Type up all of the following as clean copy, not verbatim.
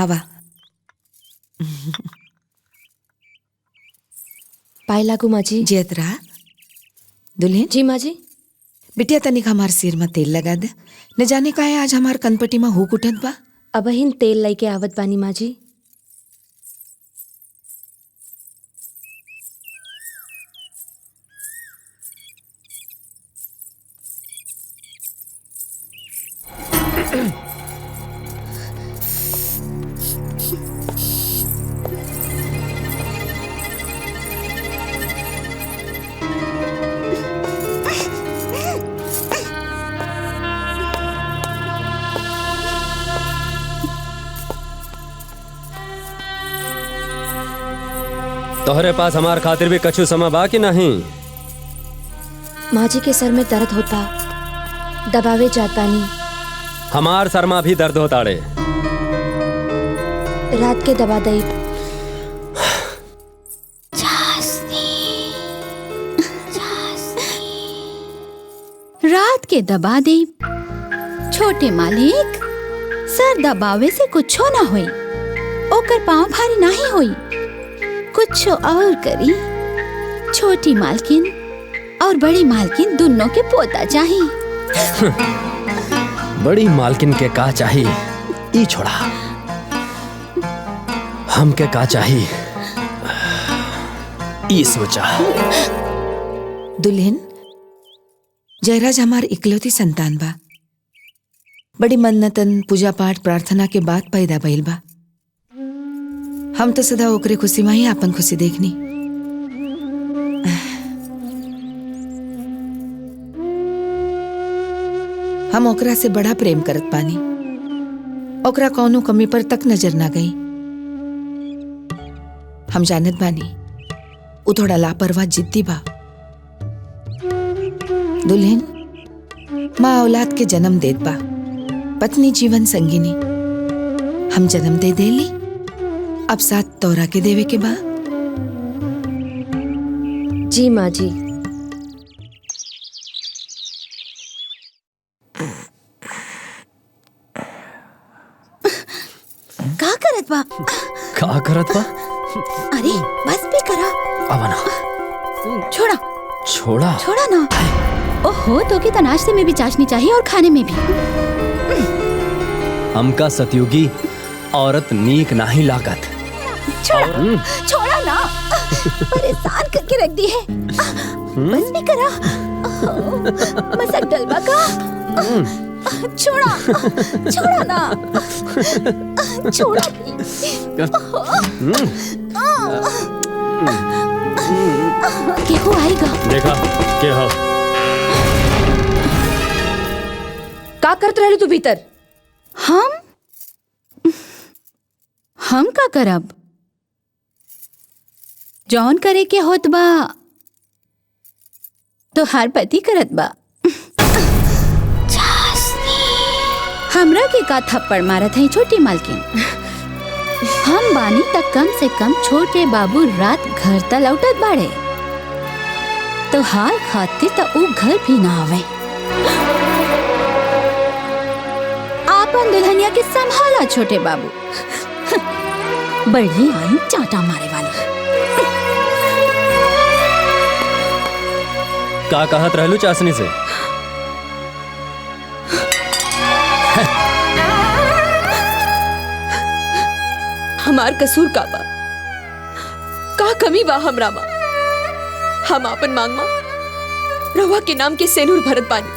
आवा। पाए लागू माँ जी। जियत रहा। दुल्हन जी माँ जी। बिटिया तनिक हमार सिर में तेल लगा दे। न जाने का है आज हमार कनपटी में हुक उठत बा। अब हिन तेल लाई के आवत बानी माँ जी। तोहरे पास हमार खातिर भी कछु समय बा कि नहीं? माँ जी के सर में दर्द होता, दबावे जात बानी। हमार सर में भी दर्द होता रे। रात के दबा दई। रात के दबा दे। छोटे मालिक, सर दबावे से कुछो ना होई, ओकर पाँव भारी नहीं होई। कुछ और करी। छोटी मालकिन और बड़ी मालकिन दोनों के पोता चाहिए। बड़ी मालकिन के का चाहिए ई छोड़ा, हम के का चाहिए ई सोचा। दुल्हन जयराज हमार इकलौती संतान बा। बड़ी मन्नतन पूजा पाठ प्रार्थना के बाद पैदा भइल बा। हम तो सदा ओकरे खुशी में ही अपन खुशी देखनी। हम ओकरा से बड़ा प्रेम करत पानी। ओकरा कौनो कमी पर तक नजर ना गई। हम जानत बानी उ थोड़ा लापरवाह जिद्दी बा। दुल्हन माँ औलाद के जन्म देत बा, पत्नी जीवन संगिनी। हम जन्म दे देली, अब साथ तोरा के देवे के बा। जी माँ जी। का करत बा? का करत बा? अरे बस भी करा। अब ना छोड़ा छोड़ा छोड़ा ना। ओहो, तो के नाश्ते में भी चाशनी चाहिए और खाने में भी। हमका सतयुगी औरत नीक नहीं लागत। छोड़ा छोड़ा ना। परेशान करके रख दी है। बस भी करा। मसक डलवा का। छोड़ा छोड़ा ना। छोड़ा केहू आएगा। देखा के हो का करत रहलू तू भीतर? हम का करब? जौन करे के होत बा तो हर पति करत बा। हमरा के का थप्पड़ मारत है छोटी मालकिन? हम बानी तक कम से कम छोटे बाबू रात घर त लौटत बाड़े, तो हाल खातिर त ऊ घर भी ना आवे। आपन दुल्हनिया के संभाला छोटे बाबू। बड़ी आई चाटा मारे वाली। का कहत रहलू चाशनी से? हमार कसूर का बा? का कमी बा हमरा मा? हम आपन मांग मा रवा के नाम के सेनूर भरत बानी।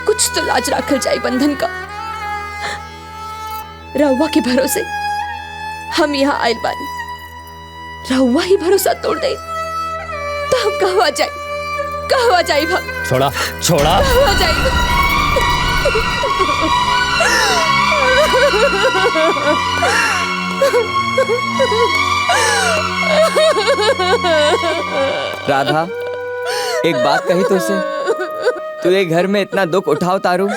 कुछ तो लाज राखल जाए बंधन का। रवा के भरोसे हम यहाँ आयल बानी। रवा ही भरोसा तोड़ दे तो हम कहवा जाए हम? छोड़ा छोड़ा। कहवा जाए? राधा, एक बात कही तुझसे। तू ये घर में इतना दुख उठाव तारू,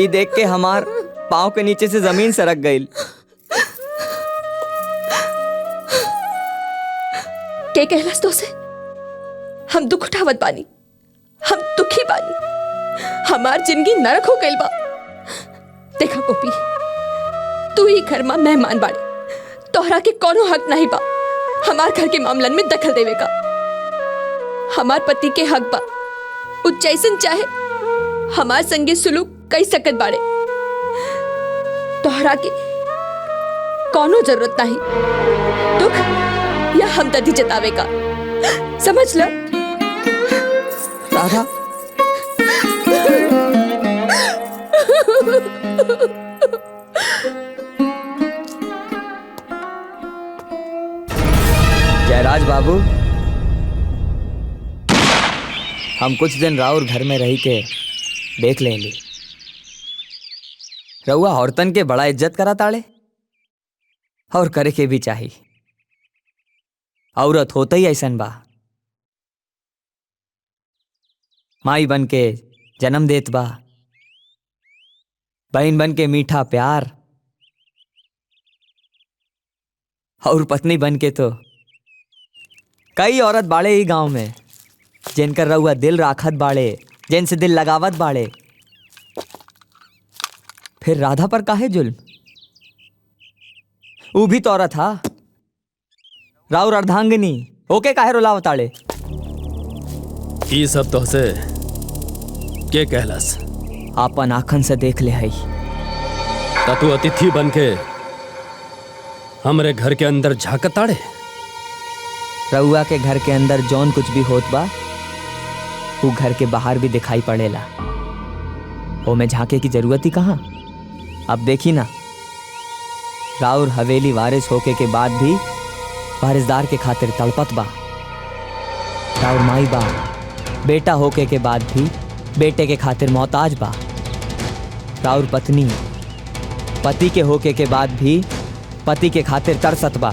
ये देख के हमार पाँव के नीचे से जमीन सरक गई। के कहलास तो से हम दुख उठावत बानी, हम दुखी बानी। हमार जिंदगी नरक हो गई बा। देखा गोपी, तू ही घर में मेहमान बाड़े, तोहरा के कोनो हक नहीं बा हमार घर के मामलन में दखल देवे का। हमार पति के हक बा उ जैसन चाहे हमार संगे सुलूक कई सकत बाड़े। तोहरा के कोनो जरूरत नहीं दुख या हमदर्दी जतावे का, समझ लो। राधा, जयराज बाबू, हम कुछ दिन राउर घर में रही के देख लेंगे। रउआ औरतन के बड़ा इज्जत करा ताड़े और करे के भी चाहिए। औरत होता ही ऐसन बा, माई बन के जन्म देत बा, बहन बन के मीठा प्यार, और पत्नी बन के तो कई औरत बाड़े ही गांव में जिनकर रउआ दिल राखत बाड़े, जिनसे दिल लगावत बाड़े। फिर राधा पर काहे जुल्म? वो भी तो औरत था, राउर अर्धांगिनी, ओके काहे रुलावताड़े? ई सब तोहसे के कहलस? आपन आँखन से देख ले हई। त तू अतिथि बन के हमरे घर के अंदर झांकताड़े? रउआ के घर के अंदर जौन कुछ भी होत बा वो घर के बाहर भी दिखाई पड़ेला। वो में झांके की जरूरत ही कहाँ? अब देखी ना, राउर हवेली वारिस होके के बाद भी वारिसदार के खातिर तड़पत बा। राउर माई बा बेटा होके के बाद भी बेटे के खातिर मोहताज बा। राउर पत्नी पति के होके के बाद भी पति के खातिर तरसत बा।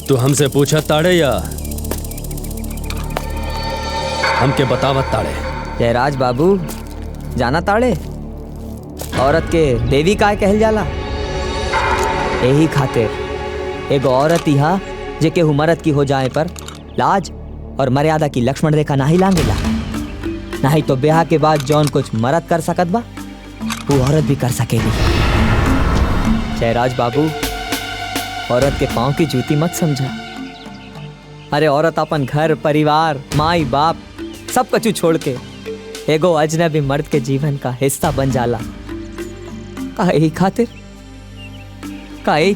तू हमसे पूछत ताड़े या हमके बतावत ताड़े? जयराज बाबू, जाना ताड़े औरत के देवी काय कहल जाला? यही खातिर एगो औरत इहा जेके मर्द की हो जाए पर लाज और मर्यादा की लक्ष्मण रेखा नाही लांगेला। नहीं तो ब्याह के बाद जौन कुछ मर्द कर सकत बा वो औरत भी कर सकेगी। जयराज बाबू, औरत के पांव की जूती मत समझा। अरे औरत अपन घर परिवार माई बाप सब कछु छोड़ के एगो अजनबी मर्द के जीवन का हिस्सा बन जाला। का यही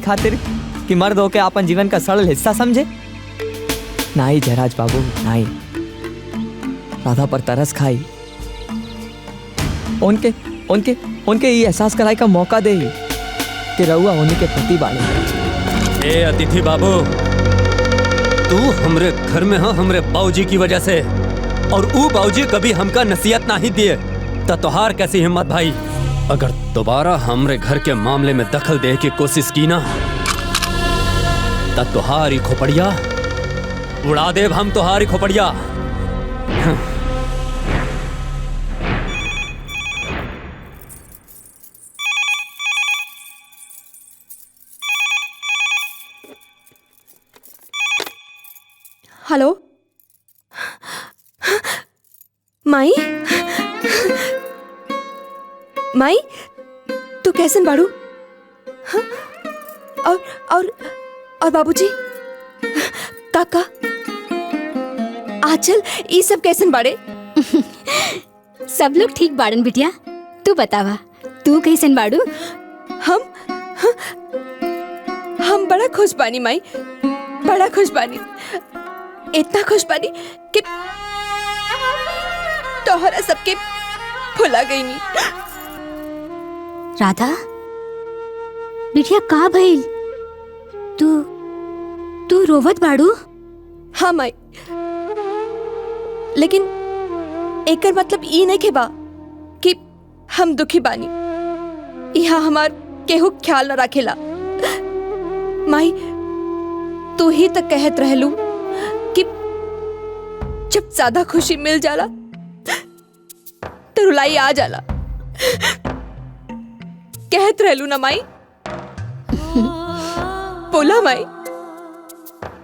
खातिर कि मर्द होके अपन जीवन का सरल हिस्सा समझे? नहीं जयराज बाबू, नहीं। राधा पर तरस खाई, उनके उनके उनके ये एहसास कराई का मौका दे कि रउआ उन्हीं के पति बाड़े। ए अतिथि बाबू, तू हमरे घर में हो हमरे बाबूजी की वजह से, और वो बाबूजी कभी हमका नसीहत नहीं दिए। त तोहार कैसी हिम्मत भाई? अगर दोबारा हमरे घर के मामले में दखल दे की कोशिश की ना त तोहारी खोपड़िया उड़ा देव हम, तोहारी खोपड़िया। हेलो माई, माई तू कैसन बाड़ू? हाँ? और बाबूजी, काका, आंचल, ये सब कैसन बाड़े? सब लोग ठीक बाड़न बिटिया। तू बतावा, तू कैसन बाड़ू? हम बड़ा खुश बानी माई, बड़ा खुश बानी। इतना खुश बानी कि तोहरा सबके भुला गई नी। राधा बिटिया, का भइल? तू रोवत बाड़ू? हाँ माई, लेकिन एकर मतलब ई नहीं के बा कि हम दुखी बानी। यहाँ हमार केहू ख्याल न रखेला। माई, तू ही तक कहत रहलू कि जब ज्यादा खुशी मिल जाला तो रुलाई आ जाला। कहत रहलू ना माई? बोला माई,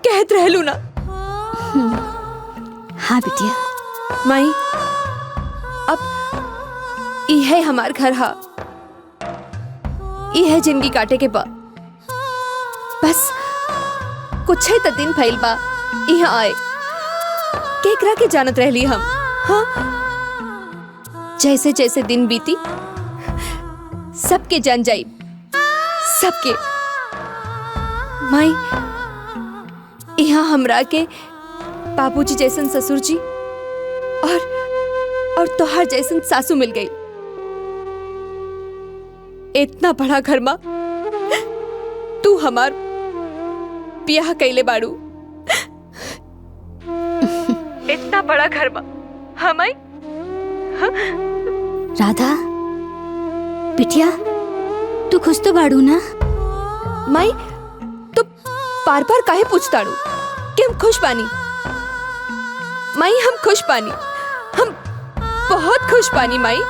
कहत रहलू ना? हाँ बिटिया। माई, अब यह हमार घर हा। यह जिंदगी काटे के बा। बस कुछ ही तो दिन भइल बा यहाँ आए, केकरा के जानत रहली हम। हाँ, जैसे जैसे दिन बीती सबके जान जाई, सबके। माई, यहाँ हमरा के बाबूजी जैसन ससुर जी और तोहार जैसन सासू मिल गई। इतना बड़ा घर माँ तू हमार ब्याह कैले बाड़ू। इतना बड़ा घर माँ हमाई। राधा बिटिया, तू खुश तो बाड़ू ना? माई, तो बार बार काहे पूछताड़ू कि हम खुश पानी? माई, हम खुश पानी, हम बहुत खुश पानी माई।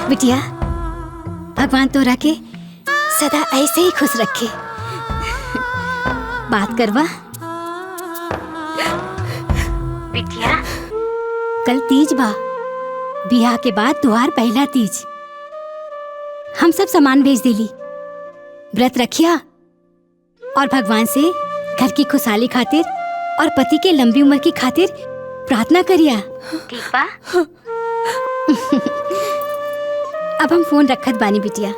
बिटिया, भगवान तोरा के सदा ऐसे ही खुश रखे। बात करवा बिटिया। कल तीज बा, बियाह के बाद तुहार पहला तीज। हम सब सामान भेज देली, व्रत रखिया और भगवान से घर की खुशहाली खातिर और पति के लंबी उम्र की खातिर प्रार्थना करिया। ठीक बा? अब हम फोन रखत बानी बिटिया।